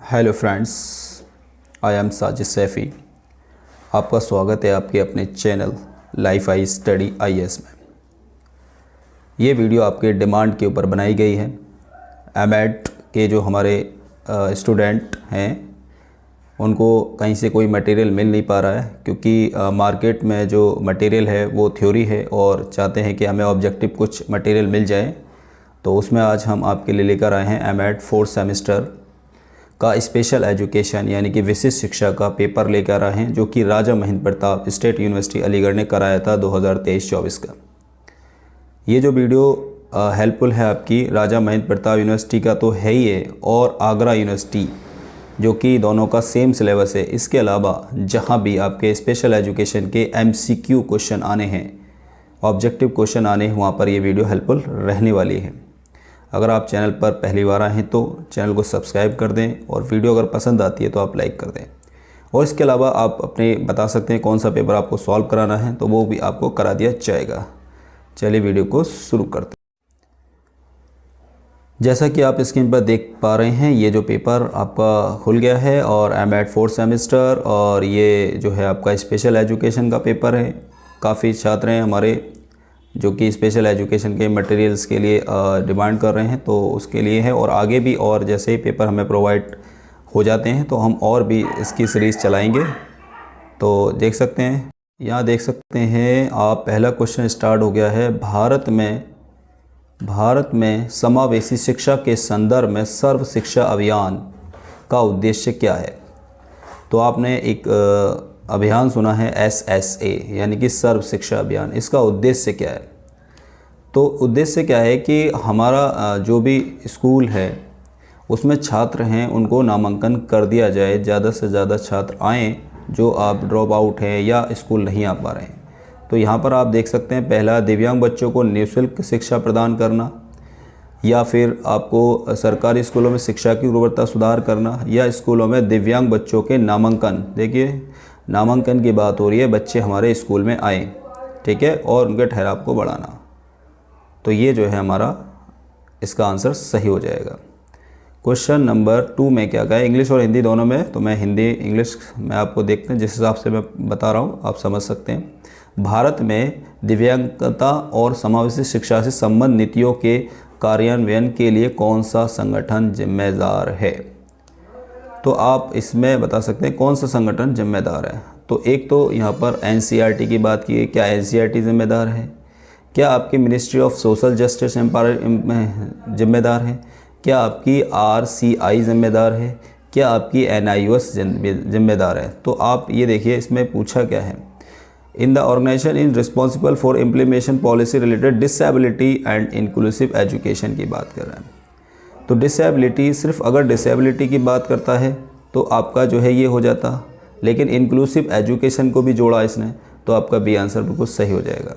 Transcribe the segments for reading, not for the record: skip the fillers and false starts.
Hello friends, I am Sajid Saifi. आपका स्वागत है आपके अपने channel life I study IAS में। ये वीडियो आपके डिमांड के ऊपर बनाई गई है। एमएड के जो हमारे स्टूडेंट हैं उनको कहीं से कोई मटेरियल मिल नहीं पा रहा है, क्योंकि मार्केट में जो मटेरियल है वो थ्योरी है और चाहते हैं कि हमें ऑब्जेक्टिव कुछ मटेरियल मिल जाए। तो उसमें आज हम आपके लिए लेकर आए हैं एमएड 4th सेमेस्टर का स्पेशल एजुकेशन यानी कि विशिष्ट शिक्षा का पेपर लेकर आए हैं, जो कि राजा महेंद्र प्रताप स्टेट यूनिवर्सिटी अलीगढ़ ने कराया था 2023-24 का। ये जो वीडियो हेल्पफुल है आपकी राजा महेंद्र प्रताप यूनिवर्सिटी का तो है ही है, और आगरा यूनिवर्सिटी जो कि दोनों का सेम सिलेबस है। इसके अलावा जहाँ भी आपके स्पेशल एजुकेशन के MCQ क्वेश्चन आने हैं, ऑब्जेक्टिव क्वेश्चन आने हैं, वहाँ पर ये वीडियो हेल्पफुल रहने वाली है। अगर आप चैनल पर पहली बार आए हैं तो चैनल को सब्सक्राइब कर दें, और वीडियो अगर पसंद आती है तो आप लाइक कर दें। और इसके अलावा आप अपने बता सकते हैं कौन सा पेपर आपको सॉल्व कराना है, तो वो भी आपको करा दिया जाएगा। चलिए वीडियो को शुरू करते हैं। जैसा कि आप स्क्रीन पर देख पा रहे हैं, ये जो पेपर आपका खुल गया है और एमएड 4th सेमेस्टर, और ये जो है आपका स्पेशल एजुकेशन का पेपर है। काफ़ी छात्र हैं हमारे जो कि स्पेशल एजुकेशन के मटेरियल्स के लिए डिमांड कर रहे हैं, तो उसके लिए है। और आगे भी और जैसे ही पेपर हमें प्रोवाइड हो जाते हैं तो हम और भी इसकी सीरीज़ चलाएंगे। तो देख सकते हैं, यहाँ देख सकते हैं आप, पहला क्वेश्चन स्टार्ट हो गया है। भारत में समावेशी शिक्षा के संदर्भ में सर्व शिक्षा अभियान का उद्देश्य क्या है? तो आपने एक अभियान सुना है SSA यानी कि सर्व शिक्षा अभियान। इसका उद्देश्य क्या है? तो उद्देश्य क्या है कि हमारा जो भी स्कूल है उसमें छात्र हैं उनको नामांकन कर दिया जाए, ज़्यादा से ज़्यादा छात्र आएँ जो आप ड्रॉप आउट हैं या स्कूल नहीं आ पा रहे हैं। तो यहाँ पर आप देख सकते हैं, पहला दिव्यांग बच्चों को निःशुल्क शिक्षा प्रदान करना, या फिर आपको सरकारी स्कूलों में शिक्षा की गुणवत्ता सुधार करना, या स्कूलों में दिव्यांग बच्चों के नामांकन। देखिए, नामांकन की बात हो रही है, बच्चे हमारे स्कूल में आए, ठीक है, और उनके ठहराव को बढ़ाना। तो ये जो है हमारा इसका आंसर सही हो जाएगा। क्वेश्चन नंबर 2 में क्या कहा है? इंग्लिश और हिंदी दोनों में, तो मैं हिंदी इंग्लिश में आपको देखते हैं, जिस हिसाब से मैं बता रहा हूँ आप समझ सकते हैं। भारत में दिव्यांगता और समावेशी शिक्षा से संबंध नीतियों के कार्यान्वयन के लिए कौन सा संगठन जिम्मेदार है? तो आप इसमें बता सकते हैं कौन सा संगठन जिम्मेदार है। तो एक तो यहाँ पर NCERT की बात की है, क्या NCERT जिम्मेदार है? क्या आपकी मिनिस्ट्री ऑफ सोशल जस्टिस जिम्मेदार है? क्या आपकी RCI जिम्मेदार है? क्या आपकी NIOS जिम्मेदार है? तो आप ये देखिए, इसमें पूछा क्या है। In the organisation is responsible for implementation policy related disability and inclusive education की बात कर रहे हैं। तो डिसेबिलिटी, सिर्फ अगर डिसेबिलिटी की बात करता है तो आपका जो है ये हो जाता, लेकिन इंक्लूसिव एजुकेशन को भी जोड़ा इसने, तो आपका बी आंसर बिल्कुल सही हो जाएगा।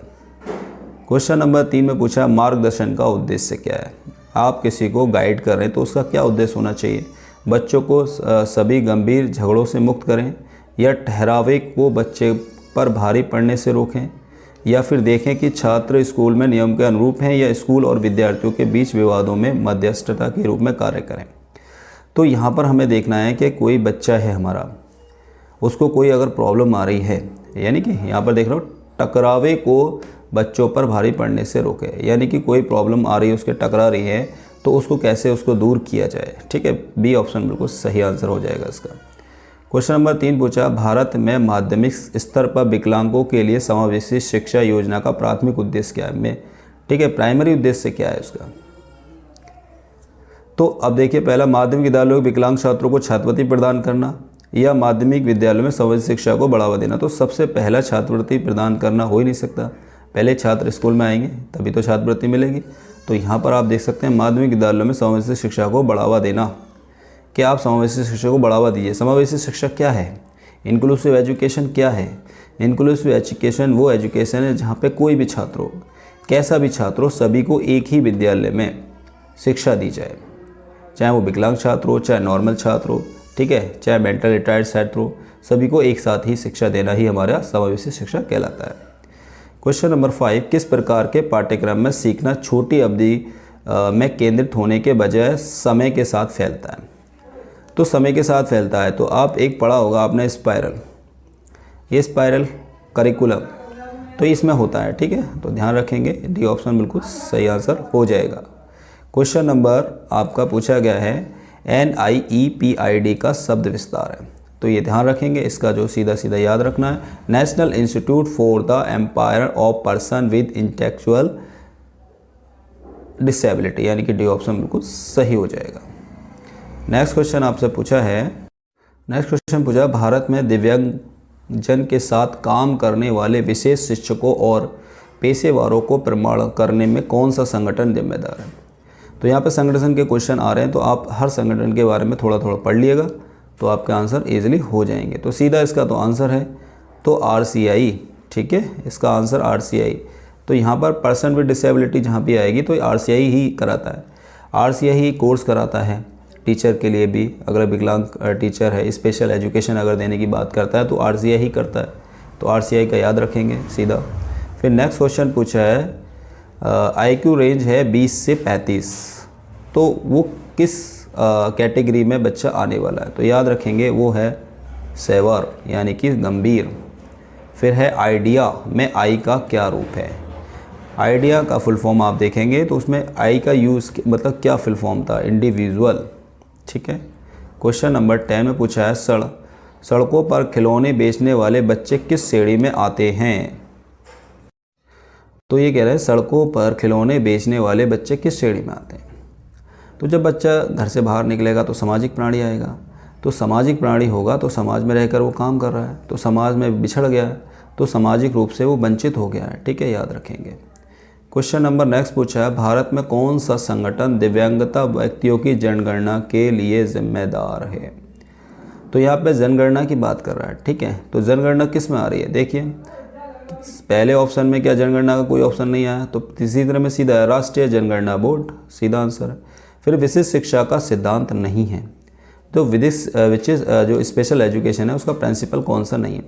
क्वेश्चन नंबर 3 में पूछा मार्गदर्शन का उद्देश्य क्या है? आप किसी को गाइड कर रहे हैं तो उसका क्या उद्देश्य होना चाहिए? बच्चों को सभी गंभीर झगड़ों से मुक्त करें, या ठहरावे को बच्चे पर भारी पड़ने से रोकें, या फिर देखें कि छात्र स्कूल में नियम के अनुरूप हैं, या स्कूल और विद्यार्थियों के बीच विवादों में मध्यस्थता के रूप में कार्य करें। तो यहाँ पर हमें देखना है कि कोई बच्चा है हमारा, उसको कोई अगर प्रॉब्लम आ रही है, यानी कि यहाँ पर देख रहा हूँ टकरावे को बच्चों पर भारी पड़ने से रोके, यानी कि कोई प्रॉब्लम आ रही है, उसके टकरा रही है, तो उसको कैसे उसको दूर किया जाए, ठीक है। बी ऑप्शन बिल्कुल सही आंसर हो जाएगा इसका। क्वेश्चन नंबर 3 पूछा भारत में माध्यमिक स्तर पर विकलांगों के लिए समावेशी शिक्षा योजना का प्राथमिक उद्देश्य क्या है? ठीक है, प्राइमरी उद्देश्य क्या है उसका? तो अब देखिए, पहला माध्यमिक विद्यालयों में विकलांग छात्रों को छात्रवृत्ति प्रदान करना, या माध्यमिक विद्यालयों में समावेशी शिक्षा को बढ़ावा देना। तो सबसे पहला छात्रवृत्ति प्रदान करना हो ही नहीं सकता, पहले छात्र स्कूल में आएंगे तभी तो छात्रवृत्ति मिलेगी। तो यहाँ पर आप देख सकते हैं माध्यमिक विद्यालयों में समावेशी शिक्षा को बढ़ावा देना, कि आप समावेशी शिक्षा को बढ़ावा दीजिए। समावेशी शिक्षा क्या है? इंक्लूसिव एजुकेशन क्या है? इंक्लूसिव एजुकेशन वो एजुकेशन है जहाँ पे कोई भी छात्र हो, कैसा भी छात्र हो, सभी को एक ही विद्यालय में शिक्षा दी जाए, चाहे वो विकलांग छात्र हो, चाहे नॉर्मल छात्र हो, ठीक है, चाहे मेंटल रिटायर्ड छात्र हो, सभी को एक साथ ही शिक्षा देना ही हमारा समावेशी शिक्षा कहलाता है। क्वेश्चन नंबर 5, किस प्रकार के पाठ्यक्रम में सीखना छोटी अवधि में केंद्रित होने के बजाय समय के साथ फैलता है? तो समय के साथ फैलता है। तो आप एक पढ़ा होगा आपने स्पाइरल, ये स्पाइरल करिकुलम, तो इसमें होता है, ठीक है। तो ध्यान रखेंगे, डी ऑप्शन बिल्कुल सही आंसर हो जाएगा। क्वेश्चन नंबर आपका पूछा गया है NIEPID का शब्द विस्तार है, तो ये ध्यान रखेंगे, इसका जो सीधा सीधा याद रखना है, national institute for the empower of person with intellectual disability, यानी कि डी ऑप्शन बिल्कुल सही हो जाएगा। नेक्स्ट क्वेश्चन आपसे पूछा है, नेक्स्ट क्वेश्चन पूछा भारत में दिव्यांगजन के साथ काम करने वाले विशेष शिक्षकों और पेशेवरों को प्रमाण करने में कौन सा संगठन जिम्मेदार है। तो यहाँ पे संगठन के क्वेश्चन आ रहे हैं, तो आप हर संगठन के बारे में थोड़ा थोड़ा पढ़ लिएगा तो आपके आंसर इजीली हो जाएंगे। तो सीधा इसका तो आंसर है तो RCI, ठीक है, इसका आंसर RCI। तो यहाँ पर पर्सन विद डिसेबिलिटी जहाँ भी आएगी तो RCI ही कराता है, RCI ही कोर्स कराता है टीचर के लिए भी। अगर विकलांग टीचर है, स्पेशल एजुकेशन अगर देने की बात करता है तो RCI ही करता है, तो RCI का याद रखेंगे सीधा। फिर नेक्स्ट क्वेश्चन पूछा है IQ रेंज है 20 से 35, तो वो किस कैटेगरी में बच्चा आने वाला है। तो याद रखेंगे वो है सेवर, यानी कि गंभीर। फिर है आइडिया में आई का क्या रूप है। आइडिया का फुल फॉर्म आप देखेंगे तो उसमें आई का यूज़ मतलब क्या फुल फॉर्म था, इंडिविजुअल, ठीक है। क्वेश्चन नंबर 10 में पूछा है सड़कों पर खिलौने बेचने वाले बच्चे किस श्रेणी में आते हैं। तो ये कह रहे हैं सड़कों पर खिलौने बेचने वाले बच्चे किस श्रेणी में आते हैं। तो जब बच्चा घर से बाहर निकलेगा तो सामाजिक प्राणी आएगा, तो सामाजिक प्राणी होगा तो समाज में रहकर वो काम कर रहा है, तो समाज में बिछड़ गया है तो सामाजिक रूप से वो वंचित हो गया है, ठीक है, याद रखेंगे। क्वेश्चन नंबर नेक्स्ट पूछा है भारत में कौन सा संगठन दिव्यांगता व्यक्तियों की जनगणना के लिए जिम्मेदार है। तो यहाँ पे जनगणना की बात कर रहा है, ठीक है। तो जनगणना किस में आ रही है, देखिए पहले ऑप्शन में क्या जनगणना का कोई ऑप्शन नहीं आया, तो इसी तरह में सीधा है राष्ट्रीय जनगणना बोर्ड, सीधा आंसर है। फिर विशिष्ट शिक्षा का सिद्धांत नहीं है, तो जो स्पेशल एजुकेशन है उसका प्रिंसिपल कौन सा नहीं है।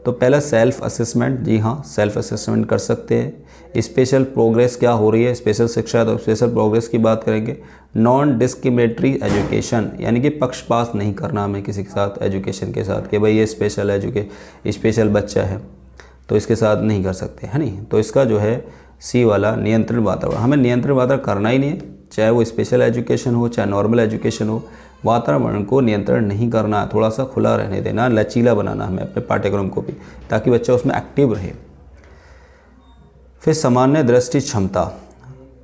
तो पहला सेल्फ असेसमेंट, जी हाँ सेल्फ असेसमेंट कर सकते हैं। स्पेशल प्रोग्रेस क्या हो रही है, स्पेशल शिक्षा, तो स्पेशल प्रोग्रेस की बात करेंगे। नॉन डिस्क्रिमिनेटरी एजुकेशन, यानी कि पक्षपात नहीं करना हमें किसी के साथ एजुकेशन के साथ कि भाई ये स्पेशल बच्चा है तो इसके साथ नहीं कर सकते, है नहीं। तो इसका जो है सी वाला नियंत्रण वातावरण, हमें नियंत्रण वातावरण करना ही नहीं है, चाहे वो स्पेशल एजुकेशन हो चाहे नॉर्मल एजुकेशन हो, वातावरण को नियंत्रण नहीं करना, थोड़ा सा खुला रहने देना, लचीला बनाना हमें अपने पाठ्यक्रम को भी, ताकि बच्चा उसमें एक्टिव रहे। फिर सामान्य दृष्टि क्षमता,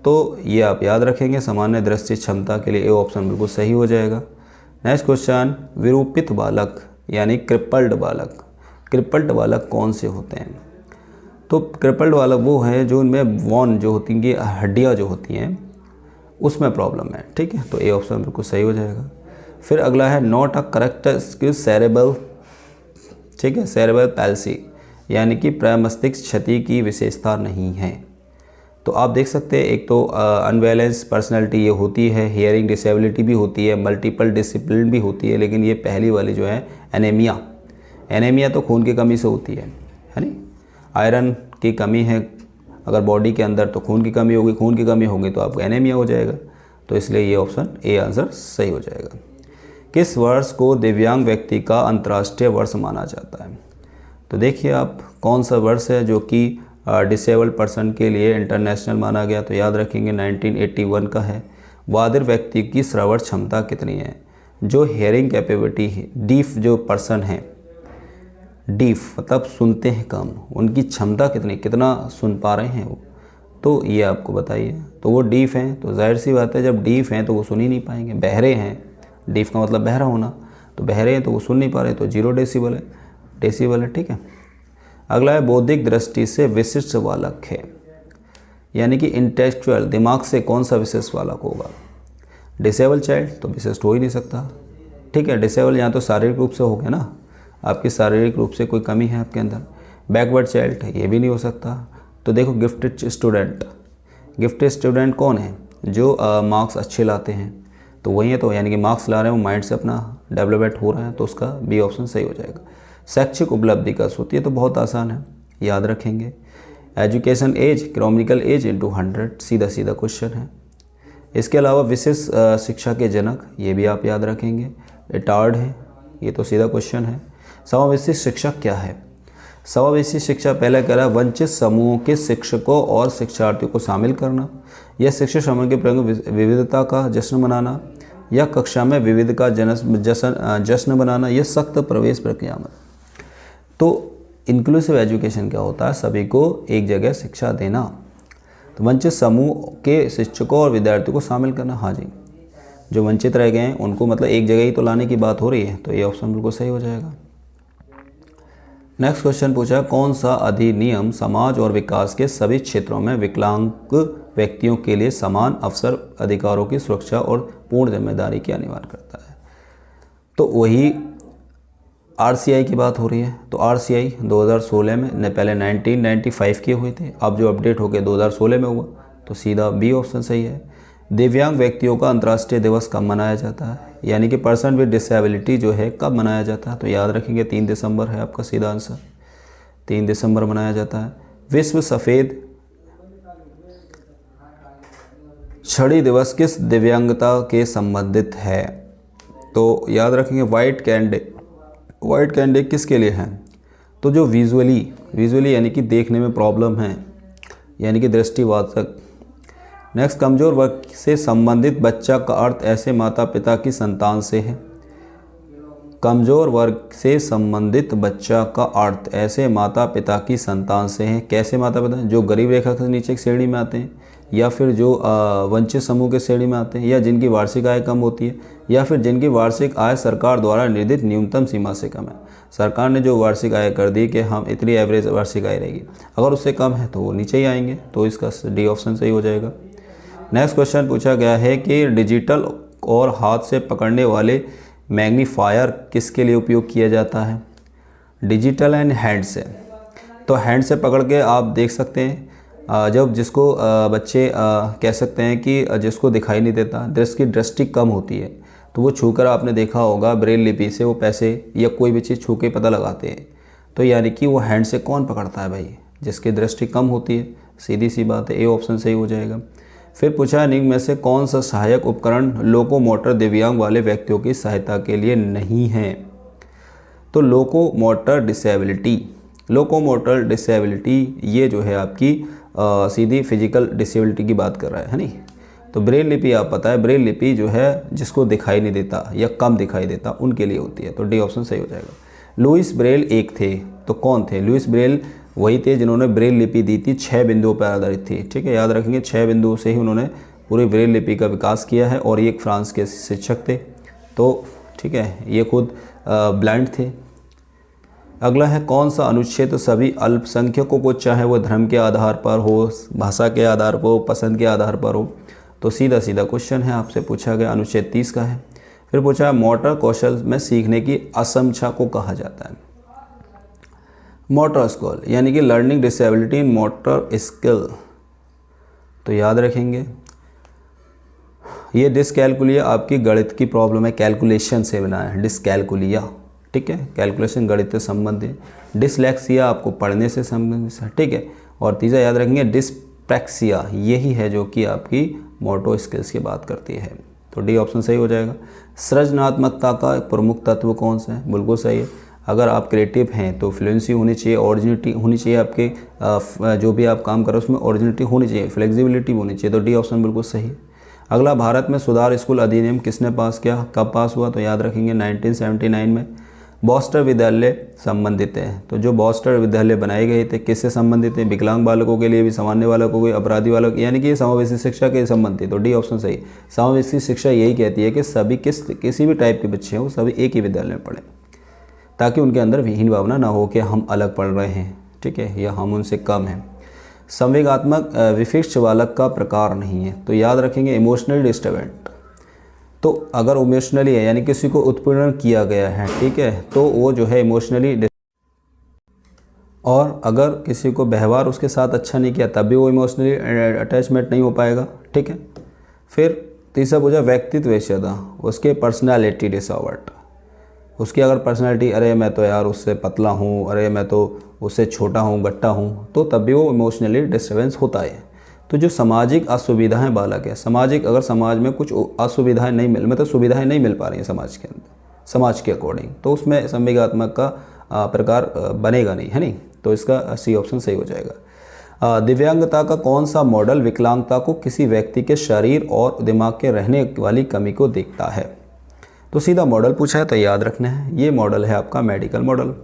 तो ये आप याद रखेंगे, सामान्य दृष्टि क्षमता के लिए ए ऑप्शन बिल्कुल सही हो जाएगा। नेक्स्ट क्वेश्चन विरूपित बालक यानी क्रिपल्ड बालक, क्रिपल्ड बालक कौन से होते हैं। तो क्रिपल्ड बालक वो हैं जो उनमें वॉन जो होती हैं, हड्डियाँ जो होती हैं उसमें प्रॉब्लम है, ठीक है, तो ए ऑप्शन बिल्कुल सही हो जाएगा। फिर अगला है नॉट अ करेक्ट सेरेब्रल, ठीक है, सेरेब्रल पैल्सी, यानी कि प्रमस्तिष्क क्षति की विशेषता नहीं है। तो आप देख सकते हैं एक तो अनबैलेंस पर्सनैलिटी ये होती है, हियरिंग डिसेबिलिटी भी होती है, मल्टीपल डिसिप्लिन भी होती है, लेकिन ये पहली वाली जो है एनीमिया, एनीमिया तो खून की कमी से होती है नहीं, आयरन की कमी है अगर बॉडी के अंदर तो खून की कमी होगी, खून की कमी होगी तो आपको एनीमिया हो जाएगा, तो इसलिए ये ऑप्शन ए आंसर सही हो जाएगा। किस वर्ष को दिव्यांग व्यक्ति का अंतर्राष्ट्रीय वर्ष माना जाता है। तो देखिए आप कौन सा वर्ष है जो कि डिसेबल्ड पर्सन के लिए इंटरनेशनल माना गया, तो याद रखेंगे 1981 का है। बधिर व्यक्ति की श्रवण क्षमता कितनी है, जो हेयरिंग कैपेबिलिटी है, डीफ जो पर्सन है, डीफ मतलब सुनते हैं कम, उनकी क्षमता कितना सुन पा रहे हैं वो, तो ये आपको बताइए। तो वो डीफ हैं, तो जाहिर सी बात है जब डीफ हैं तो वो सुन ही नहीं पाएंगे। बहरे हैं, डीफ का मतलब बहरा होना, तो बहरे हैं तो वो सुन नहीं पा रहे, तो 0 डेसिबल है, ठीक है। अगला है बौद्धिक दृष्टि से विशिष्ट बालक है, यानी कि इंटेलेक्चुअल दिमाग से कौन सा विशिष्ट बालक होगा। डिसेबल चाइल्ड तो विशिष्ट हो ही नहीं सकता, ठीक है। डिसेबल यहाँ तो शारीरिक रूप से हो गया ना, आपकी शारीरिक रूप से कोई कमी है आपके अंदर। बैकवर्ड चाइल्ड ये भी नहीं हो सकता। तो देखो गिफ्टेड स्टूडेंट कौन है, जो मार्क्स अच्छे लाते हैं, तो वही है, तो यानी कि मार्क्स ला रहे हैं, वो माइंड से अपना डेवलपमेंट हो रहा है, तो उसका बी ऑप्शन सही हो जाएगा। शैक्षिक उपलब्धि का सूत्र, ये तो बहुत आसान है, याद रखेंगे। Education as economical as into 100, सीधा क्वेश्चन है। इसके अलावा विशेष शिक्षा के जनक, ये भी आप याद रखेंगे। रिटार्ड है, ये तो सीधा क्वेश्चन है। समावेशी शिक्षा क्या है? समावेशी शिक्षा पहले कह रहा है वंचित समूहों के शिक्षकों और शिक्षार्थियों को शामिल करना, यह शिक्षा समूह के प्रयोग विविधता का जश्न मनाना, या कक्षा में विविध का जश्न बनाना, यह सख्त प्रवेश प्रक्रिया में। तो इंक्लूसिव एजुकेशन क्या होता है? सभी को एक जगह शिक्षा देना। तो वंचित समूह के शिक्षकों और विद्यार्थियों को शामिल करना, हाँ जी, जो वंचित रह गए हैं उनको मतलब एक जगह ही तो लाने की बात हो रही है, तो ये ऑप्शन बिल्कुल सही हो जाएगा। नेक्स्ट क्वेश्चन पूछा, कौन सा अधिनियम समाज और विकास के सभी क्षेत्रों में विकलांग व्यक्तियों के लिए समान अवसर, अधिकारों की सुरक्षा और पूर्ण जिम्मेदारी की अनिवार्य करता है? तो वही RCI की बात हो रही है। तो RCI 2016 में, पहले 1995 के हुए थे, अब जो अपडेट हो गया 2016 में हुआ, तो सीधा बी ऑप्शन सही है। दिव्यांग व्यक्तियों का अंतर्राष्ट्रीय दिवस कब मनाया जाता है? यानी कि पर्सन विद डिसेबिलिटी जो है कब मनाया जाता है? तो याद रखेंगे 3 दिसंबर है आपका सीधा आंसर, 3 दिसंबर मनाया जाता है। विश्व सफ़ेद छड़ी दिवस किस दिव्यांगता के संबंधित है? तो याद रखेंगे वाइट कैंडे किसके लिए है? तो जो विजुअली यानी कि देखने में प्रॉब्लम है, यानी कि दृष्टिबाधित। नेक्स्ट, कमज़ोर वर्ग से संबंधित बच्चा का अर्थ ऐसे माता पिता की संतान से है। कमज़ोर वर्ग से संबंधित बच्चा का अर्थ ऐसे माता पिता की संतान से है। कैसे माता पिता? जो गरीब रेखा से नीचे की श्रेणी में आते हैं, या फिर जो वंचित समूह के श्रेणी में आते हैं, या जिनकी वार्षिक आय कम होती है, या फिर जिनकी वार्षिक आय सरकार द्वारा निर्धारित न्यूनतम सीमा से कम है। सरकार ने जो वार्षिक आय कर दी कि हम इतनी एवरेज वार्षिक आय रहेगी, अगर उससे कम है तो वो नीचे ही आएंगे, तो इसका डी ऑप्शन सही हो जाएगा। नेक्स्ट क्वेश्चन पूछा गया है कि डिजिटल और हाथ से पकड़ने वाले मैग्नीफायर किसके लिए उपयोग किया जाता है? डिजिटल एंड हैंड से। तो हैंड से पकड़ के आप देख सकते हैं, जब जिसको बच्चे कह सकते हैं कि जिसको दिखाई नहीं देता, दृष्टि कम होती है, तो वो छूकर आपने देखा होगा ब्रेल लिपि से वो पैसे या कोई भी चीज़ छू के पता लगाते हैं। तो यानी कि वो हैंड से कौन पकड़ता है भाई? जिसकी दृष्टि कम होती है, सीधी सी बात है, ए ऑप्शन सही हो जाएगा। फिर पूछा, निम्न में से कौन सा सहायक उपकरण लोकोमोटर दिव्यांग वाले व्यक्तियों की सहायता के लिए नहीं है? तो लोकोमोटर डिसेबिलिटी ये जो है आपकी सीधी फिजिकल डिसेबिलिटी की बात कर रहा है नहीं? तो ब्रेल लिपि आप पता है, ब्रेल लिपि जो है जिसको दिखाई नहीं देता या कम दिखाई देता उनके लिए होती है, तो डी ऑप्शन सही हो जाएगा। लुईस ब्रेल एक थे, तो कौन थे? लुईस ब्रेल वही थे जिन्होंने ब्रेल लिपि दी थी, 6 बिंदुओं पर आधारित थी, ठीक है, याद रखेंगे 6 बिंदुओं से ही उन्होंने पूरी ब्रेल लिपि का विकास किया है, और ये एक फ्रांस के शिक्षक थे, तो ठीक है, ये खुद ब्लाइंड थे। अगला है, कौन सा अनुच्छेद सभी अल्पसंख्यकों को, चाहे वो धर्म के आधार पर हो, भाषा के आधार पर हो, पसंद के आधार पर हो? तो सीधा क्वेश्चन है, आपसे पूछा गया, अनुच्छेद 30 का है। फिर पूछा, मोटर कौशल में सीखने की असमक्षा को कहा जाता है? मोटर स्किल, यानी कि लर्निंग डिसेबिलिटी इन मोटर स्किल। तो याद रखेंगे ये डिसकैलकुलिया आपकी गणित की प्रॉब्लम है, कैलकुलेशन से बना है डिसकैलकुलिया, ठीक है, कैलकुलेशन गणित से संबंधित। डिसलेक्सिया आपको पढ़ने से संबंधित है, ठीक है। और तीसरा याद रखेंगे डिस्प्रैक्सिया, यही है जो कि आपकी मोटो स्किल्स की बात करती है, तो डी ऑप्शन सही हो जाएगा। सृजनात्मकता का प्रमुख तत्व कौन सा है? बिल्कुल सही है, अगर आप क्रिएटिव हैं तो फ्लुएंसी होनी चाहिए, ओरिजिनिटी होनी चाहिए, आपके जो भी आप काम कर रहे हो उसमें ओरिजिनिटी होनी चाहिए, फ्लेक्सिबिलिटी होनी चाहिए, तो डी ऑप्शन बिल्कुल सही है। अगला, भारत में सुधार स्कूल अधिनियम किसने पास किया, कब पास हुआ? तो याद रखेंगे 1979 में। बॉस्टर विद्यालय संबंधित है, तो जो बॉस्टर विद्यालय बनाए गए थे किससे संबंधित है? विकलांग बालकों के लिए भी, सामान्य बालकों को, अपराधी बालक, यानी कि ये समावेशी शिक्षा के संबंधित, तो डी ऑप्शन सही। समावेशी शिक्षा यही कहती है कि सभी किसी भी टाइप के बच्चे हैं वो सभी एक ही विद्यालय में पढ़ें, ताकि उनके अंदर विहीन भावना ना हो कि हम अलग पढ़ रहे हैं, ठीक है, या हम उनसे कम हैं। संवेगात्मक विशिष्ट बालक का प्रकार नहीं है, तो याद रखेंगे इमोशनल डिस्टर्बेंट। तो अगर इमोशनली है यानी किसी को उत्पीड़न किया गया है, ठीक है, तो वो जो है इमोशनली, और अगर किसी को व्यवहार उसके साथ अच्छा नहीं किया तब भी वो इमोशनली अटैचमेंट नहीं हो पाएगा, ठीक है। फिर तीसरा पूछा, व्यक्तित्व वैश्यता, उसके पर्सनालिटी डिसऑर्डर, उसकी अगर पर्सनालिटी, अरे मैं तो यार उससे पतला हूँ, अरे मैं तो उससे छोटा हूँ, गट्टा हूँ, तो तब भी वो इमोशनली डिस्टर्बेंस होता है। तो जो सामाजिक असुविधाएं बालक है, सामाजिक, अगर समाज में कुछ असुविधाएं नहीं मिल, मतलब सुविधाएं नहीं मिल पा रही हैं समाज के अंदर, समाज के अकॉर्डिंग, तो उसमें संवेगात्मक का प्रकार बनेगा नहीं, है नहीं। तो इसका सी ऑप्शन सही हो जाएगा। दिव्यांगता का कौन सा मॉडल विकलांगता को किसी व्यक्ति के शरीर और दिमाग के रहने वाली कमी को देखता है? तो सीधा मॉडल पूछा है तो याद रखना है, ये मॉडल है आपका मेडिकल मॉडल।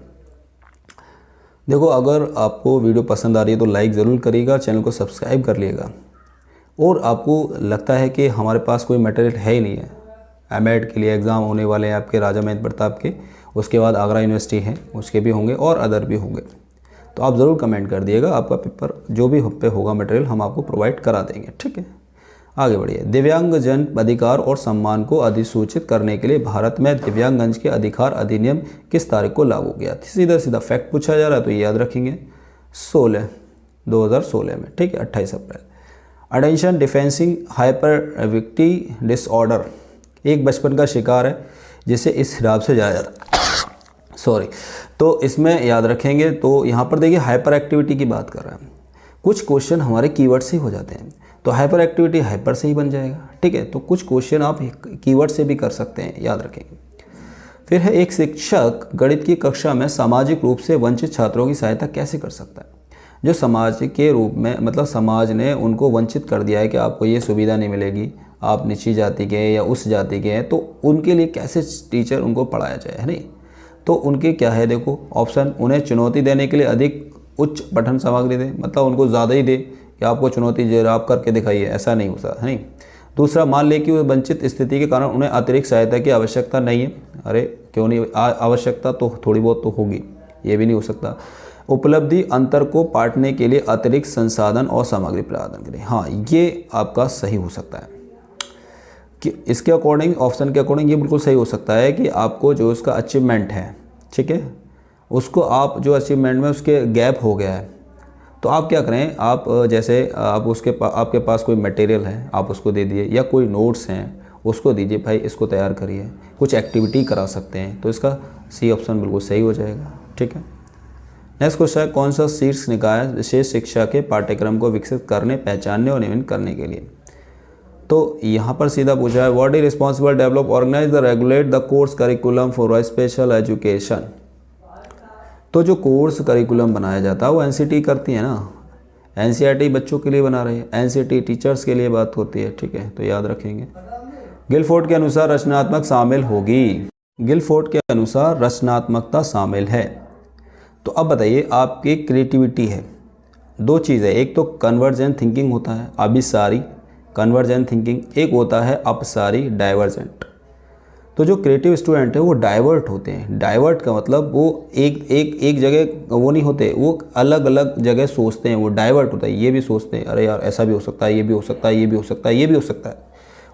देखो, अगर आपको वीडियो पसंद आ रही है तो लाइक ज़रूर करिएगा, चैनल को सब्सक्राइब कर लिएगा। और आपको लगता है कि हमारे पास कोई मटेरियल है ही नहीं है, एमएड के लिए एग्ज़ाम होने वाले हैं आपके राजा महेंद्र प्रताप के, उसके बाद आगरा यूनिवर्सिटी है उसके भी होंगे और अदर भी होंगे, तो आप ज़रूर कमेंट कर दिएगा। आपका पेपर जो भी पे होगा मटेरियल हम आपको प्रोवाइड करा देंगे, ठीक है। आगे बढ़िए। दिव्यांगजन अधिकार और सम्मान को अधिसूचित करने के लिए भारत में दिव्यांगजन के अधिकार अधिनियम किस तारीख को लागू किया? सीधा सीधा फैक्ट पूछा जा रहा है तो ये याद रखेंगे 2016 में, ठीक है, 28 अप्रैल। अटेंशन डिफेंसिंग हाइपरएक्टिविटी डिसऑर्डर एक बचपन का शिकार है जिसे इस हिसाब से जाया जाता है, सॉरी, तो इसमें याद रखेंगे। तो यहाँ पर देखिए हाइपर एक्टिविटी की बात कर रहे हैं, कुछ क्वेश्चन हमारे कीवर्ड से ही हो जाते हैं, तो हाइपर एक्टिविटी हाइपर से ही बन जाएगा, ठीक है। तो कुछ क्वेश्चन आप कीवर्ड से भी कर सकते हैं, याद रखेंगे। फिर है, एक शिक्षक गणित की कक्षा में सामाजिक रूप से वंचित छात्रों की सहायता कैसे कर सकता है? जो समाज के रूप में, मतलब समाज ने उनको वंचित कर दिया है कि आपको ये सुविधा नहीं मिलेगी, आप निची जाति के हैं या उस जाति के हैं, तो उनके लिए कैसे टीचर उनको पढ़ाया जाए, है नहीं। तो उनके क्या है, देखो ऑप्शन, उन्हें चुनौती देने के लिए अधिक उच्च पठन सामग्री दे, मतलब उनको ज़्यादा ही दे कि आपको चुनौती जो आप करके दिखाइए, ऐसा नहीं होता, है नहीं। दूसरा, मान ले कि वो वंचित स्थिति के कारण उन्हें अतिरिक्त सहायता की आवश्यकता नहीं है। अरे क्यों नहीं, आवश्यकता तो थोड़ी बहुत तो होगी, ये भी नहीं हो सकता। उपलब्धि अंतर को पाटने के लिए अतिरिक्त संसाधन और सामग्री प्रदान करें, हाँ ये आपका सही हो सकता है कि इसके अकॉर्डिंग, ऑप्शन के अकॉर्डिंग ये बिल्कुल सही हो सकता है कि आपको जो उसका अचीवमेंट है, ठीक है, उसको आप जो अचीवमेंट में उसके गैप हो गया है, तो आप क्या करें, आप जैसे आप आपके पास कोई मटेरियल है आप उसको दे दिए, या कोई नोट्स हैं उसको दीजिए, भाई इसको तैयार करिए, कुछ एक्टिविटी करा सकते हैं, तो इसका सी ऑप्शन बिल्कुल सही हो जाएगा, ठीक है। नेक्स्ट क्वेश्चन है, कौन सा शीर्ष निकाय विशेष शिक्षा के पाठ्यक्रम को विकसित करने, पहचानने और नियमित करने के लिए? तो यहाँ पर सीधा पूछा है, what is responsible develop organise the regulate the course curriculum for special education? तो जो कोर्स करिकुलम बनाया जाता है वो एनसीटी करती है ना, एनसीईआरटी बच्चों के लिए बना रही है, एनसीटी टीचर्स के लिए बात होती है, ठीक है, तो याद रखेंगे। गिलफोर्ड के अनुसार रचनात्मक शामिल होगी, गिलफोर्ड के अनुसार रचनात्मकता शामिल है। तो अब बताइए, आपकी क्रिएटिविटी है, दो चीज़ है, एक तो कन्वर्जेंट थिंकिंग होता है, अभिसारी कन्वर्जेंट थिंकिंग, एक होता है अपसारी डाइवर्जेंट। तो जो क्रिएटिव स्टूडेंट है वो डाइवर्ट होते हैं, डाइवर्ट का मतलब वो एक जगह वो नहीं होते, वो अलग अलग जगह सोचते हैं, वो डाइवर्ट होता है, ये भी सोचते हैं अरे यार ऐसा भी हो सकता है, ये भी हो सकता है, ये भी हो सकता है, ये भी हो सकता है,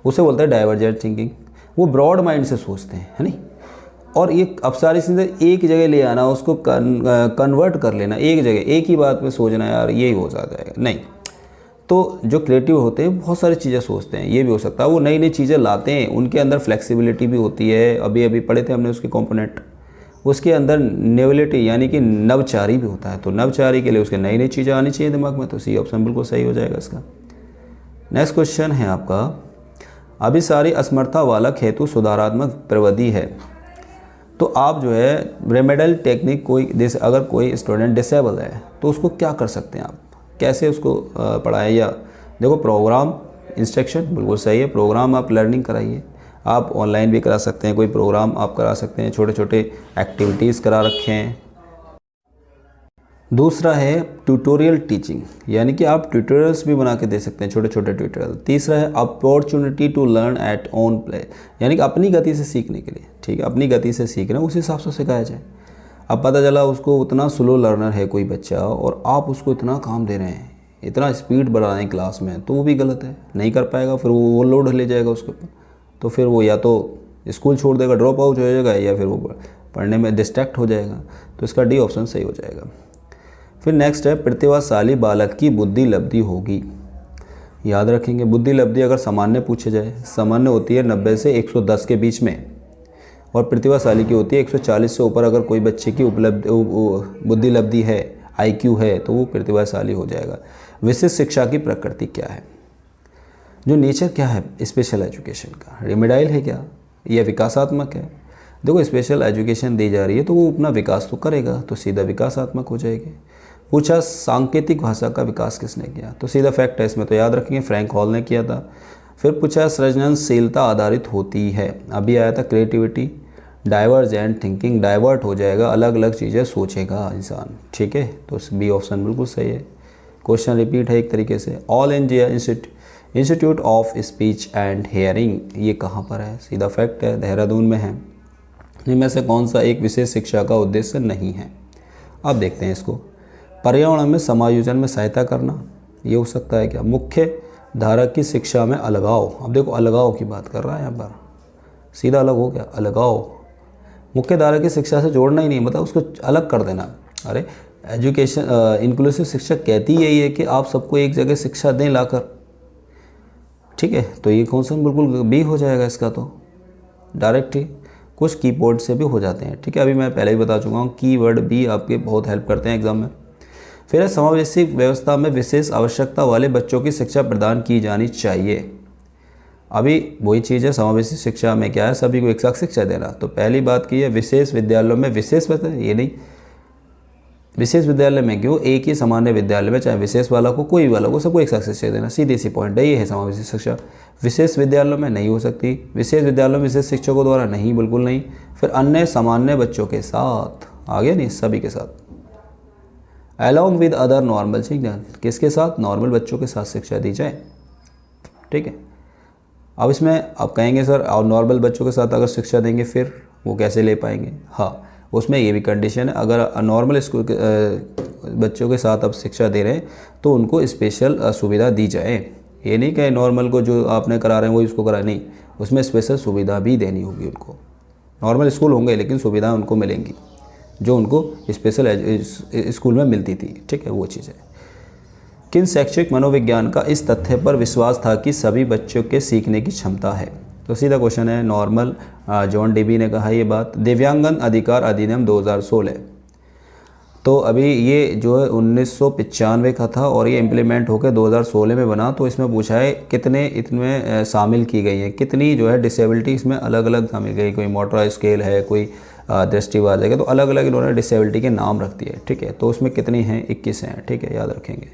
उसे बोलते हैं डाइवर्जेंट थिंकिंग। वो ब्रॉड माइंड से सोचते हैं, है नहीं। और ये अपसारी से एक जगह ले आना, उसको कन्वर्ट कर लेना, एक जगह एक ही बात में सोचना, यार यही हो जाता है, नहीं। तो जो क्रिएटिव होते हैं बहुत सारी चीज़ें सोचते हैं, ये भी हो सकता है, वो नई नई चीज़ें लाते हैं, उनके अंदर फ्लेक्सिबिलिटी भी होती है, अभी पढ़े थे हमने उसके कंपोनेंट, उसके अंदर नेविलिटी यानी कि नवचारी भी होता है, तो नवचारी के लिए उसके नई नई चीज़ें आनी चाहिए दिमाग में, तो सी ऑप्शन बिल्कुल सही हो जाएगा इसका। नेक्स्ट क्वेश्चन है आपका, अभिसारी असमर्था वाला हेतु सुधारात्मक प्रविधि है। तो आप जो है रेमेडियल टेक्निक, कोई जैसे अगर कोई स्टूडेंट डिसेबल है तो उसको क्या कर सकते हैं आप, कैसे उसको पढ़ाएं? या देखो, प्रोग्राम इंस्ट्रक्शन बिल्कुल सही है, प्रोग्राम आप लर्निंग कराइए, आप ऑनलाइन भी करा सकते हैं, कोई प्रोग्राम आप करा सकते हैं, छोटे छोटे एक्टिविटीज़ करा रखें। दूसरा है ट्यूटोरियल टीचिंग, यानी कि आप ट्यूटोरियल्स भी बना के दे सकते हैं, छोटे छोटे ट्यूटोरियल। तीसरा है opportunity to learn at own play, यानी कि अपनी गति से सीखने के लिए, ठीक है, अपनी गति से सीखना, उस हिसाब से सिखाया जाए। अब पता चला उसको उतना स्लो लर्नर है कोई बच्चा और आप उसको इतना काम दे रहे हैं, इतना स्पीड बढ़ा रहे हैं क्लास में, तो वो भी गलत है, नहीं कर पाएगा, फिर वो लोड ले जाएगा उसके ऊपर, तो फिर वो या तो स्कूल छोड़ देगा, ड्रॉप आउट हो जाएगा, या फिर वो पढ़ने में डिस्ट्रैक्ट हो जाएगा, तो इसका डी ऑप्शन सही हो जाएगा। फिर नेक्स्ट है, प्रतिभाशाली बालक की बुद्धि लब्धि होगी, याद रखेंगे। बुद्धि लब्धि अगर सामान्य पूछे जाए, सामान्य होती है 90 से 110 के बीच में, और प्रतिभाशाली की होती है 140 से ऊपर। अगर कोई बच्चे की बुद्धि लब्धि है, IQ है, तो वो प्रतिभाशाली हो जाएगा। विशिष्ट शिक्षा की प्रकृति क्या है? जो नेचर क्या है स्पेशल एजुकेशन का, रेमेडाइल है क्या, यह विकासात्मक है? देखो स्पेशल एजुकेशन दी जा रही है तो वो अपना विकास तो करेगा, तो सीधा विकासात्मक हो जाएगी। पूछा सांकेतिक भाषा का विकास किसने किया, तो सीधा फैक्ट है, इसमें तो याद रखेंगे फ्रैंक हॉल ने किया था। फिर पूछा सृजनशीलता आधारित होती है, अभी आया था क्रिएटिविटी, डाइवर्जेंट थिंकिंग, डाइवर्ट हो जाएगा, अलग अलग चीज़ें सोचेगा इंसान, ठीक है, तो बी ऑप्शन बिल्कुल सही है। क्वेश्चन रिपीट है एक तरीके से, all India institute of speech and hearing ये कहाँ पर है, सीधा फैक्ट है देहरादून में है। इनमें से कौन सा एक विशेष शिक्षा का उद्देश्य नहीं है। अब देखते हैं इसको, पर्यावरण में समायोजन में सहायता करना, ये हो सकता है क्या, मुख्य धारा की शिक्षा में अलगाव, अब देखो अलगाव की बात कर रहा है यहाँ पर, सीधा अलग हो गया, अलगाव, मुख्य धारा की शिक्षा से जोड़ना ही नहीं, मतलब उसको अलग कर देना। अरे एजुकेशन इंक्लूसिव शिक्षा कहती यही है कि आप सबको एक जगह शिक्षा दें लाकर, ठीक है, तो ये क्वेश्चन बिल्कुल बी हो जाएगा इसका, तो डायरेक्ट ही कुछ कीवर्ड से भी हो जाते हैं, ठीक है, अभी मैं पहले ही बता चुका हूँ कीवर्ड भी आपके बहुत हेल्प करते हैं एग्जाम में। फिर है समावेशी व्यवस्था में विशेष आवश्यकता वाले बच्चों की शिक्षा प्रदान की जानी चाहिए। अभी वही चीज़ है, समावेशी शिक्षा में क्या है, सभी को एक साथ शिक्षा देना। तो पहली बात की है विशेष विद्यालयों में, विशेष ये नहीं, विशेष विद्यालय में क्यों, एक ही सामान्य विद्यालय में चाहे विशेष वाला को कोई वाला को सबको एक साथ शिक्षा देना, सीधी सी पॉइंट है, ये है समावेशी शिक्षा। विशेष विद्यालयों में नहीं हो सकती, विशेष विद्यालयों में विशेष शिक्षकों द्वारा नहीं, बिल्कुल नहीं। फिर अन्य सामान्य बच्चों के साथ, आगे नहीं, सभी के साथ, along with other normal children, किसके साथ, नॉर्मल बच्चों के साथ शिक्षा दी जाए, ठीक है। अब इसमें आप कहेंगे सर और नॉर्मल बच्चों के साथ अगर शिक्षा देंगे फिर वो कैसे ले पाएंगे, हाँ उसमें ये भी कंडीशन है, अगर नॉर्मल स्कूल के बच्चों के साथ आप शिक्षा दे रहे हैं तो उनको स्पेशल सुविधा दी जाए, ये नहीं कि नॉर्मल को जो आपने करा रहे हैं वही उसको करा, नहीं, उसमें स्पेशल सुविधा भी देनी होगी उनको। नॉर्मल स्कूल होंगे लेकिन सुविधा उनको मिलेंगी जो उनको स्पेशल स्कूल में मिलती थी, ठीक है, वो चीज़ है। किन शैक्षिक मनोविज्ञान का इस तथ्य पर विश्वास था कि सभी बच्चों के सीखने की क्षमता है, तो सीधा क्वेश्चन है नॉर्मल, जॉन डेबी ने कहा ये बात। दिव्यांगन अधिकार अधिनियम 2016, तो अभी ये जो है 1995 का था और ये इम्प्लीमेंट होकर 2016 में बना। तो इसमें पूछा है कितने इसमें शामिल की गई हैं, कितनी जो है डिसेबिलिटी इसमें अलग अलग शामिल गई, कोई मोटर स्केल है, कोई दृष्टिबाधित है, तो अलग अलग इन्होंने डिसेबिलिटी के नाम रख दिए, ठीक है, तो उसमें कितनी हैं, 21 हैं, ठीक है, याद रखेंगे।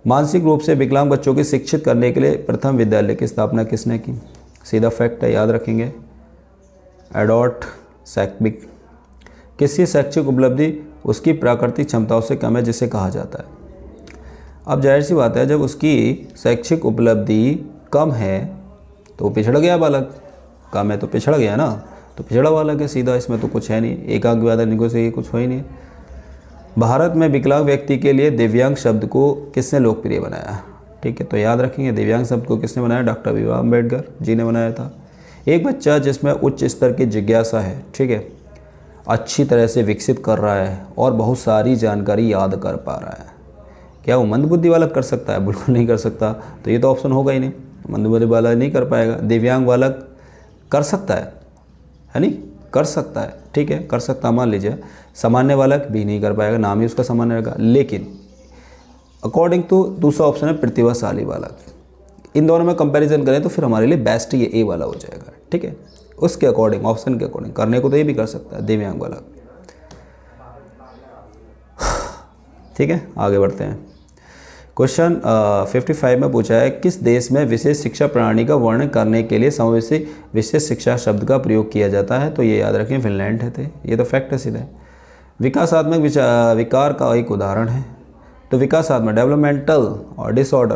मानसिक रूप से विकलांग बच्चों की शिक्षित करने के लिए प्रथम विद्यालय की स्थापना किसने की, सीधा फैक्ट है, याद रखेंगे, एडॉर्ट सैकविक। किसी शैक्षिक उपलब्धि उसकी प्राकृतिक क्षमताओं से कम है जिसे कहा जाता है। अब जाहिर सी बात है जब उसकी शैक्षिक उपलब्धि कम है तो पिछड़ गया बालक, कम है तो पिछड़ गया ना, तो पिछड़ा बालक है सीधा, इसमें तो कुछ है नहीं, एकांक वादा निको से ये कुछ हो ही नहीं। भारत में विकलांग व्यक्ति के लिए दिव्यांग शब्द को किसने लोकप्रिय बनाया, ठीक है, तो याद रखेंगे दिव्यांग शब्द को किसने बनाया, डॉक्टर भीमराव अम्बेडकर जी ने बनाया था। एक बच्चा जिसमें उच्च स्तर की जिज्ञासा है, ठीक है, अच्छी तरह से विकसित कर रहा है और बहुत सारी जानकारी याद कर पा रहा है, क्या वो मंदबुद्धि बालक कर सकता है, बिल्कुल नहीं कर सकता, तो ये तो ऑप्शन होगा ही नहीं, मंदबुद्धि बालक नहीं कर पाएगा। दिव्यांग बालक कर सकता है नहीं, कर सकता है, ठीक है, कर सकता मान लीजिए, सामान्य बालक भी नहीं कर पाएगा, नाम ही उसका सामान्य रहेगा। लेकिन अकॉर्डिंग टू दूसरा ऑप्शन है प्रतिभाशाली बालक, इन दोनों में कंपैरिजन करें तो फिर हमारे लिए बेस्ट ये ए वाला हो जाएगा, ठीक है, उसके अकॉर्डिंग, ऑप्शन के अकॉर्डिंग करने को तो ये भी कर सकता है दिव्यांग बालक, ठीक है। आगे बढ़ते हैं, क्वेश्चन 55 में पूछा है किस देश में विशेष शिक्षा प्रणाली का वर्णन करने के लिए समावेशी विशेष शिक्षा शब्द का प्रयोग किया जाता है, तो ये याद रखें फिनलैंड है, थे, ये तो फैक्ट है सीधे। विकासात्मक विकार का एक उदाहरण है, तो विकासात्मक डेवलपमेंटल और डिसऑर्डर,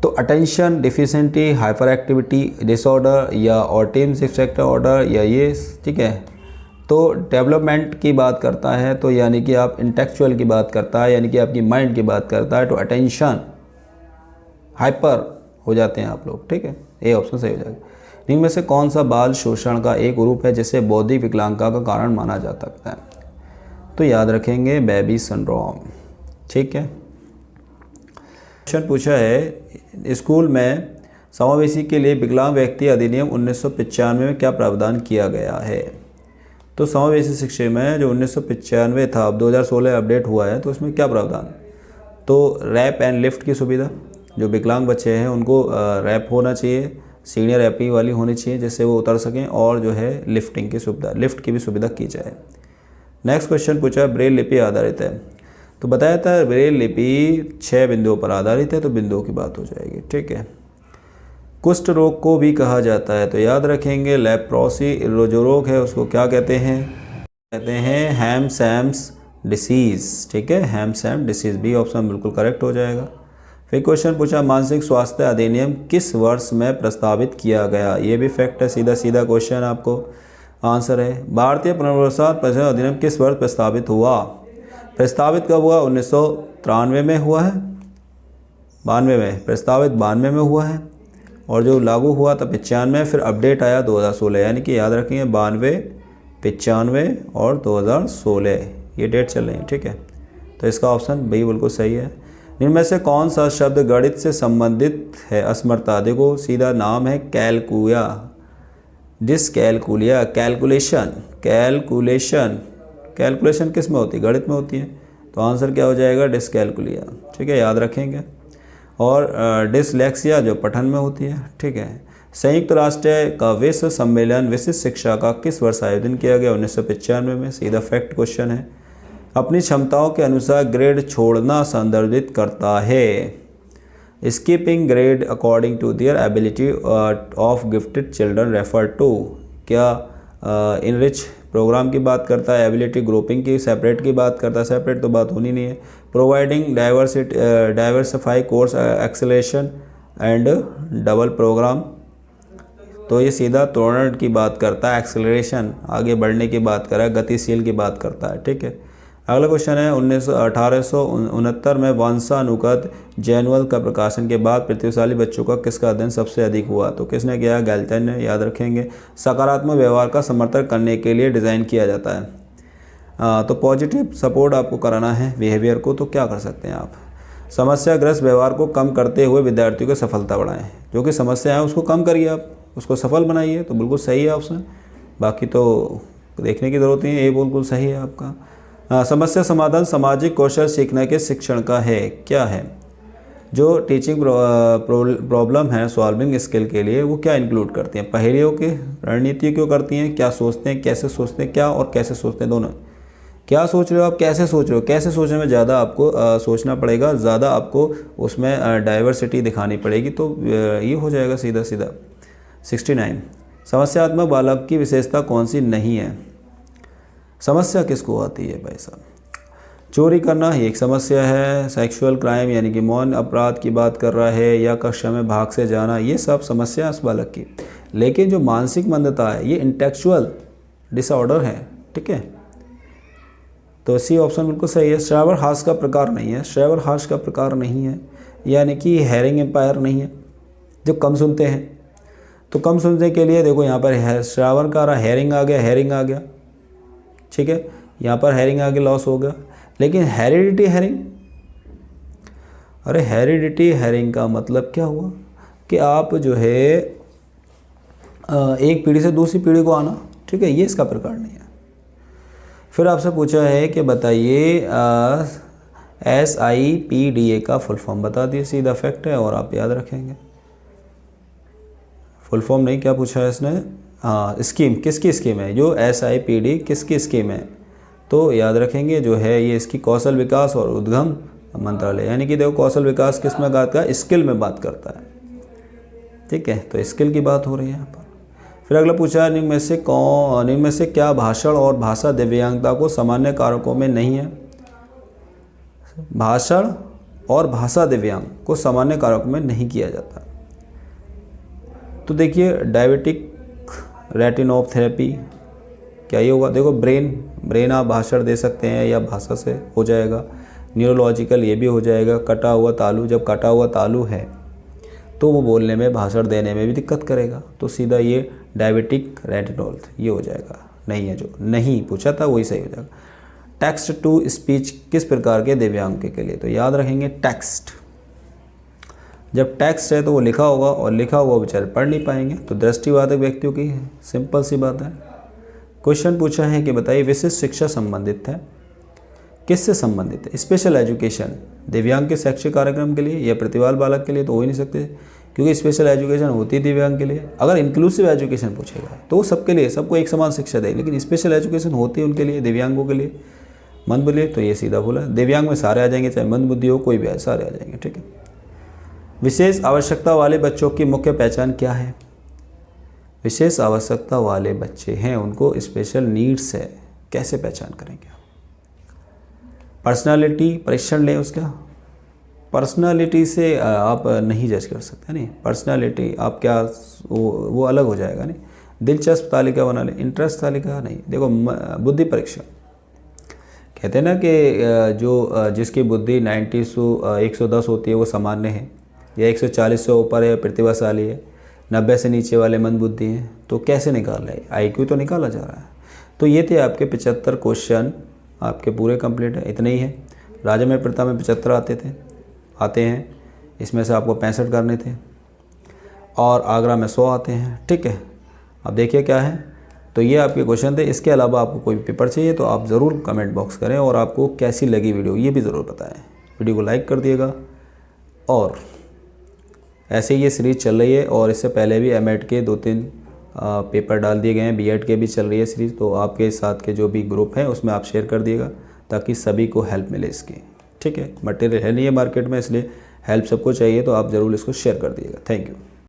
तो attention deficiency, hyper activity disorder या ऑटिज्म स्पेक्ट्रम ऑर्डर या ये, ठीक है, तो डेवलपमेंट की बात करता है तो यानी कि आप इंटेलेक्चुअल की बात करता है, यानी कि आपकी माइंड की बात करता है, तो अटेंशन हाइपर हो जाते हैं आप लोग, ठीक है, ये ऑप्शन सही हो जाएगा। इनमें से कौन सा बाल शोषण का एक रूप है जिसे बौद्धिक विकलांगता का कारण माना जा सकता है, तो याद रखेंगे बेबी सिंड्रोम, ठीक है। क्वेश्चन पूछा है स्कूल में समावेशी के लिए विकलांग व्यक्ति अधिनियम 1995 में क्या प्रावधान किया गया है, तो समावेशी शिक्षा में जो 1995 था, अब 2016 अपडेट हुआ है, तो उसमें क्या प्रावधान, तो रैप एंड लिफ्ट की सुविधा, जो विकलांग बच्चे हैं उनको रैप होना चाहिए, सीनियर एपी वाली होनी चाहिए जिससे वो उतर सकें, और जो है लिफ्टिंग की सुविधा, लिफ्ट की भी सुविधा की जाए। नेक्स्ट क्वेश्चन पूछा ब्रेल लिपि आधारित है, तो बताया था ब्रेल लिपि 6 बिंदुओं पर आधारित है, तो बिंदुओं की बात हो जाएगी। ठीक है। कुष्ठ रोग को भी कहा जाता है, तो याद रखेंगे लेप्रोसी, जो रोग है उसको क्या कहते हैं? कहते हैं हैमसैम्स डिसीज़। ठीक है, हैमसैम डिसीज़, बी ऑप्शन बिल्कुल करेक्ट हो जाएगा। फिर क्वेश्चन पूछा मानसिक स्वास्थ्य अधिनियम किस वर्ष में प्रस्तावित किया गया? ये भी फैक्ट है, सीधा सीधा क्वेश्चन आपको आंसर है। भारतीय पुनर्वास परिषद अधिनियम किस वर्ष प्रस्तावित हुआ? प्रस्तावित कब हुआ? 1993 में हुआ है, 92 में, प्रस्तावित 92 में हुआ है, और जो लागू हुआ था 95, फिर अपडेट आया 2016, यानी कि याद रखेंगे 92, 95 और 2016 ये डेट चल रही है। ठीक है, तो इसका ऑप्शन बी बिल्कुल सही है। इनमें से कौन सा शब्द गणित से संबंधित है? असमर्थता, देखो सीधा नाम है कैलकुया, डिसकैलकुलिया, कैलकुलेशन, कैलकुलेशन, कैलकुलेशन किस में होती है? गणित में होती है, तो आंसर क्या हो जाएगा? डिसकैलकुलिया। ठीक है, याद रखेंगे। और डिसलेक्सिया जो पठन में होती है। ठीक है। संयुक्त राष्ट्र का विश्व सम्मेलन विशिष्ट शिक्षा का किस वर्ष आयोजन किया गया? 1995 में, सीधा फैक्ट क्वेश्चन है। अपनी क्षमताओं के अनुसार ग्रेड छोड़ना संदर्भित करता है। Skipping grade according to their ability of gifted children refer to, क्या इनरिच प्रोग्राम की बात करता है? एबिलिटी ग्रुपिंग की, सेपरेट की बात करता है? सेपरेट तो बात होनी नहीं है। Providing diversify course acceleration and double programme, तो ये सीधा त्वरण की बात करता है, एक्सेलरेशन आगे बढ़ने की बात कर रहा है, गतिशील की बात करता है। ठीक है। अगला क्वेश्चन है 1869 में वंशानुगत जैनुअल का प्रकाशन के बाद प्रतिभाशाली बच्चों का किसका अध्ययन सबसे अधिक हुआ? तो किसने किया? गैल्टन ने, याद रखेंगे। सकारात्मक व्यवहार का समर्थन करने के लिए डिज़ाइन किया जाता है, तो पॉजिटिव सपोर्ट आपको कराना है बिहेवियर को, तो क्या कर सकते हैं आप? समस्याग्रस्त व्यवहार को कम करते हुए विद्यार्थियों की सफलता बढ़ाएं, जो कि समस्या है उसको कम करिए, आप उसको सफल बनाइए, तो बिल्कुल सही है ऑप्शन। बाकी तो देखने की ज़रूरत नहीं है, ये बिल्कुल सही है आपका। समस्या समाधान सामाजिक कौशल सीखने के शिक्षण का है, क्या है? जो टीचिंग प्रॉब्लम है सॉल्विंग स्किल के लिए, वो क्या इंक्लूड करती हैं? पहेलियों की रणनीति क्यों करती हैं? क्या सोचते हैं, कैसे सोचते हैं, क्या और कैसे सोचते हैं, दोनों। क्या सोच रहे हो आप, कैसे सोच रहे हो? कैसे सोचने में ज़्यादा आपको सोचना पड़ेगा, ज़्यादा आपको उसमें डाइवर्सिटी दिखानी पड़ेगी, तो ये हो जाएगा सीधा सीधा। 69 समस्यात्मक बालक की विशेषता कौन सी नहीं है? समस्या किसको आती है भाई साहब? चोरी करना ही एक समस्या है, सेक्सुअल क्राइम यानी कि मौन अपराध की बात कर रहा है, या कक्षा में भाग से जाना, ये सब समस्या है उस बालक की। लेकिन जो मानसिक मंदता है ये इंटेलेक्चुअल डिसऑर्डर है। ठीक है, तो सी ऑप्शन बिल्कुल सही है। श्रावर हार्स का प्रकार नहीं है, श्रावर हार्स का प्रकार नहीं है, यानी कि हेयरिंग एम्पायर नहीं है, जो कम सुनते हैं। तो कम सुनने के लिए देखो यहाँ पर श्रावर का रहा, हेयरिंग आ गया, हेयरिंग आ गया। ठीक है, यहाँ पर हेयरिंग आगे लॉस हो गया। लेकिन हेरिडिटी हेयरिंग, अरे हेरिडिटी हेयरिंग का मतलब क्या हुआ कि आप जो है एक पीढ़ी से दूसरी पीढ़ी को आना। ठीक है, ये इसका प्रकार नहीं है। फिर आपसे पूछा है कि बताइए SIPDA का फुल फॉर्म बता दिए, सीधा फैक्ट है और आप याद रखेंगे। फुल फॉर्म नहीं, क्या पूछा है इसने? हाँ, स्कीम, किसकी स्कीम है? जो SIPD किसकी स्कीम है? तो याद रखेंगे जो है ये इसकी कौशल विकास और उद्यम मंत्रालय, यानी कि देखो कौशल विकास किस में बात करता है? स्किल में बात करता है। ठीक है, तो स्किल की बात हो रही है यहाँ पर। फिर अगला पूछा है निम्न में से क्या भाषण और भाषा दिव्यांगता को सामान्य कारकों में नहीं है? भाषण और भाषा दिव्यांग को सामान्य कारकों में नहीं किया जाता। तो देखिए डायबिटिक रेटिनोपैथी, क्या ये होगा? देखो ब्रेन आप भाषण दे सकते हैं या भाषा से हो जाएगा। न्यूरोलॉजिकल ये भी हो जाएगा। कटा हुआ तालु, जब कटा हुआ तालु है तो वो बोलने में, भाषण देने में भी दिक्कत करेगा, तो सीधा ये डायबिटिक रेटिनोपैथी ये हो जाएगा। नहीं है, जो नहीं पूछा था वही सही हो जाएगा। टेक्स्ट टू स्पीच किस प्रकार के दिव्यांग के लिए? तो याद रखेंगे टेक्स्ट, जब टेक्स्ट है तो वो लिखा होगा, और लिखा हुआ बेचारे पढ़ नहीं पाएंगे, तो दृष्टिबाधित व्यक्तियों की सिंपल सी बात है। क्वेश्चन पूछा है कि बताइए विशिष्ट शिक्षा संबंधित है, किससे संबंधित है? स्पेशल एजुकेशन दिव्यांग के शैक्षिक कार्यक्रम के लिए या प्रतिभावान बालक के लिए तो हो ही नहीं सकते। क्योंकि स्पेशल एजुकेशन होती है दिव्यांग के लिए। अगर इंक्लूसिव एजुकेशन पूछेगा तो वो सबके लिए, सबको एक समान शिक्षा देगी, लेकिन स्पेशल एजुकेशन होती है उनके लिए, दिव्यांगों के लिए, मंदबुद्धि, तो ये सीधा बोला। दिव्यांग में सारे आ जाएंगे, चाहे मंदबुद्धि हो, कोई भी आए, सारे आ जाएंगे, ठीक है। विशेष आवश्यकता वाले बच्चों की मुख्य पहचान क्या है? विशेष आवश्यकता वाले बच्चे हैं, उनको स्पेशल नीड्स है, कैसे पहचान करेंगे? पर्सनालिटी परीक्षण लें उसका। पर्सनालिटी से आप नहीं जज कर सकते, नहीं, पर्सनालिटी आप क्या, वो अलग हो जाएगा, नहीं। दिलचस्प तालिका बना लें, इंटरेस्ट तालिका नहीं। देखो बुद्धि परीक्षण कहते हैं ना कि जो जिसकी बुद्धि 90 से 110 होती है वो सामान्य है, या 140 से ऊपर है प्रतिभाशाली है, 90 से नीचे वाले मंदबुद्धि हैं। तो कैसे निकाल रहे? IQ तो निकाला जा रहा है। तो ये थे आपके 75 क्वेश्चन, आपके पूरे कंप्लीट है, इतने ही है। राजा में प्रताप में 75 आते हैं, इसमें से आपको 65 करने थे, और आगरा में 100 आते हैं, ठीक है। अब देखिए क्या है, तो ये आपके क्वेश्चन थे। इसके अलावा आपको कोई पेपर चाहिए तो आप ज़रूर कमेंट बॉक्स करें, और आपको कैसी लगी वीडियो ये भी ज़रूर बताएं। वीडियो को लाइक कर दिएगा, और ऐसे ही ये सीरीज़ चल रही है, और इससे पहले भी M.Ed के 2-3 पेपर डाल दिए गए हैं, B.Ed के भी चल रही है सीरीज़। तो आपके साथ के जो भी ग्रुप हैं उसमें आप शेयर कर दिएगा, ताकि सभी को हेल्प मिले इसकी, ठीक है। मटेरियल है नहीं है मार्केट में, इसलिए हेल्प सबको चाहिए, तो आप ज़रूर इसको शेयर कर दिएगा। Thank you.